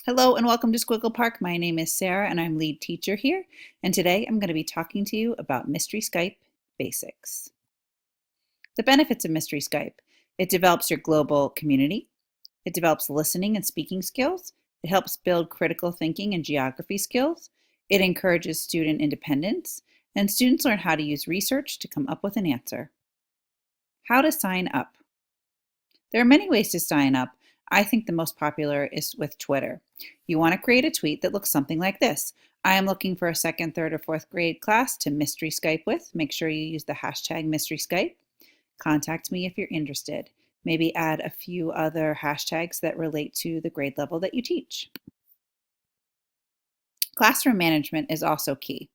Hello and welcome to Squiggle Park. My name is Sarah and I'm lead teacher here. And today I'm going to be talking to you about Mystery Skype basics. The benefits of Mystery Skype. It develops your global community. It develops listening and speaking skills. It helps build critical thinking and geography skills. It encourages student independence. And students learn how to use research to come up with an answer. How to sign up. There are many ways to sign up. I think the most popular is with Twitter. You want to create a tweet that looks something like this. I am looking for a second, third, or fourth grade class to Mystery Skype with. Make sure you use the hashtag Mystery Skype. Contact me if you're interested. Maybe add a few other hashtags that relate to the grade level that you teach. Classroom management is also key.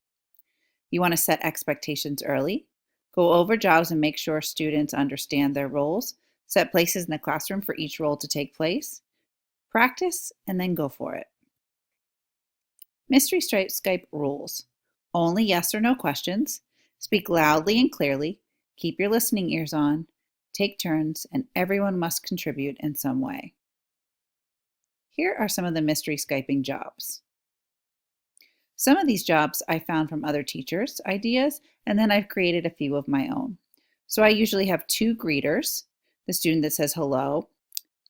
You want to set expectations early. Go over jobs and make sure students understand their roles. Set places in the classroom for each role to take place. Practice and then go for it. Mystery Skype rules. Only yes or no questions. Speak loudly and clearly. Keep your listening ears on. Take turns, and everyone must contribute in some way. Here are some of the Mystery Skyping jobs. Some of these jobs I found from other teachers' ideas, and then I've created a few of my own. So I usually have 2 greeters, the student that says hello,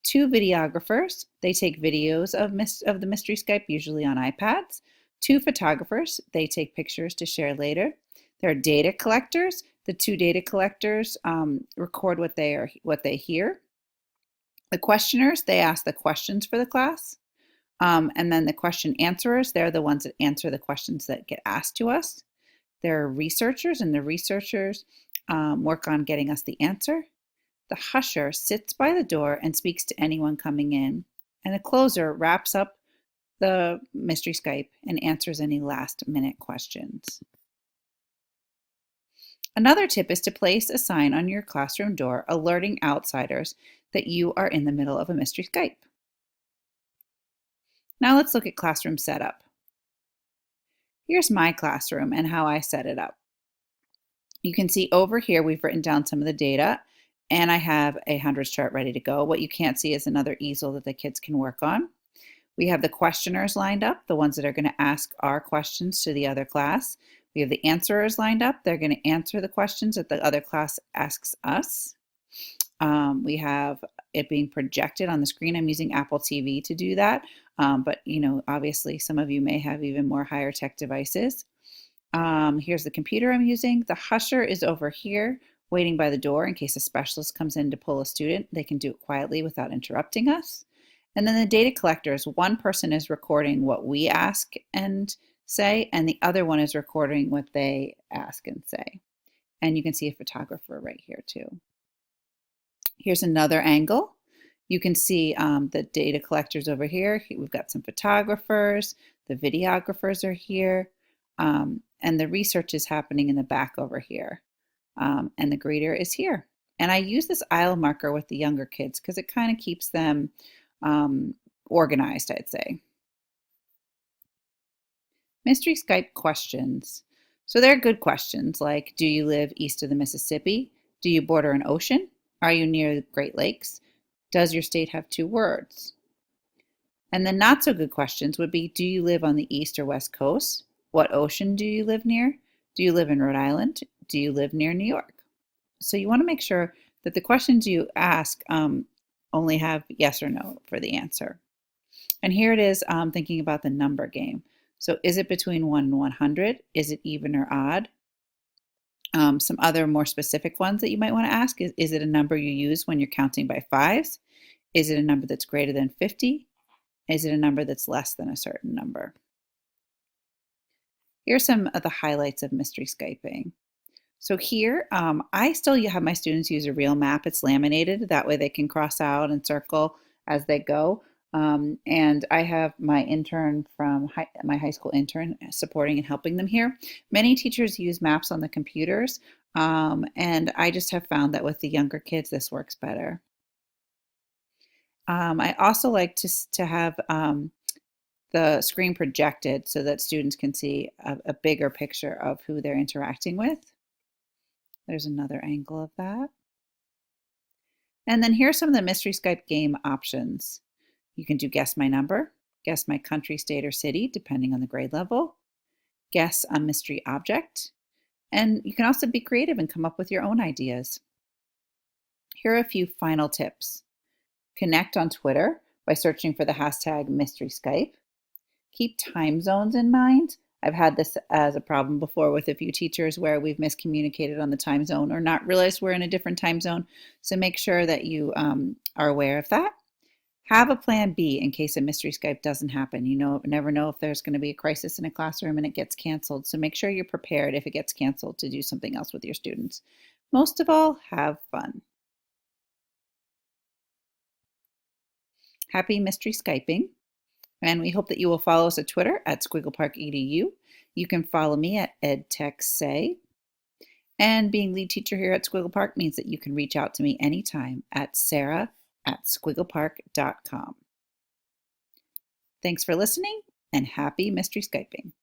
2 videographers, they take videos of the Mystery Skype, usually on iPads, 2 photographers, they take pictures to share later. There are data collectors, the 2 data collectors record what they hear. The questioners, they ask the questions for the class. And then the question answerers, they're the ones that answer the questions that get asked to us. There are researchers, and the researchers work on getting us the answer. The husher sits by the door and speaks to anyone coming in. And the closer wraps up the Mystery Skype and answers any last-minute questions. Another tip is to place a sign on your classroom door alerting outsiders that you are in the middle of a Mystery Skype. Now let's look at classroom setup. Here's my classroom and how I set it up. You can see over here we've written down some of the data, and I have a hundreds chart ready to go. What you can't see is another easel that the kids can work on. We have the questioners lined up, the ones that are going to ask our questions to the other class. We have the answerers lined up. They're going to answer the questions that the other class asks us. We have it being projected on the screen. I'm using Apple TV to do that, but obviously some of you may have even more higher tech devices. Here's the computer I'm using. The husher is over here waiting by the door in case a specialist comes in to pull a student. They can do it quietly without interrupting us. And then the data collectors, one person is recording what we ask and say, and the other one is recording what they ask and say. And you can see a photographer right here too. Here's another angle. You can see the data collectors over here. We've got some photographers. The videographers are here. And the research is happening in the back over here. And the greeter is here. And I use this aisle marker with the younger kids because it kind of keeps them organized, I'd say. Mystery Skype questions. So they're good questions like, do you live east of the Mississippi? Do you border an ocean? Are you near the Great Lakes? Does your state have 2 words? And the not so good questions would be, do you live on the east or west coast? What ocean do you live near? Do you live in Rhode Island? Do you live near New York? So you want to make sure that the questions you ask only have yes or no for the answer. And here it is thinking about the number game. So is it between 1 and 100? Is it even or odd? Some other more specific ones that you might want to ask is it a number you use when you're counting by 5s? Is it a number that's greater than 50? Is it a number that's less than a certain number? Here are some of the highlights of Mystery Skyping. So here, I still have my students use a real map. It's laminated. That way they can cross out and circle as they go. And I have my intern from my high school intern supporting and helping them here. Many teachers use maps on the computers, and I just have found that with the younger kids, this works better. I also like to have the screen projected so that students can see a bigger picture of who they're interacting with. There's another angle of that. And then here's some of the Mystery Skype game options. You can do Guess My Number, guess my country, state, or city, depending on the grade level, guess a mystery object, and you can also be creative and come up with your own ideas. Here are a few final tips. Connect on Twitter by searching for the hashtag Mystery Skype. Keep time zones in mind. I've had this as a problem before with a few teachers where we've miscommunicated on the time zone or not realized we're in a different time zone. So make sure that you are aware of that. Have a plan B in case a mystery Skype doesn't happen. You never know if there's going to be a crisis in a classroom and it gets canceled. So make sure you're prepared if it gets canceled to do something else with your students. Most of all, have fun. Happy mystery Skyping. And we hope that you will follow us at Twitter at SquiggleParkEDU. You can follow me at EdTechSay. And being lead teacher here at Squiggle Park means that you can reach out to me anytime at sarah@squigglepark.com. Thanks for listening and happy mystery Skyping.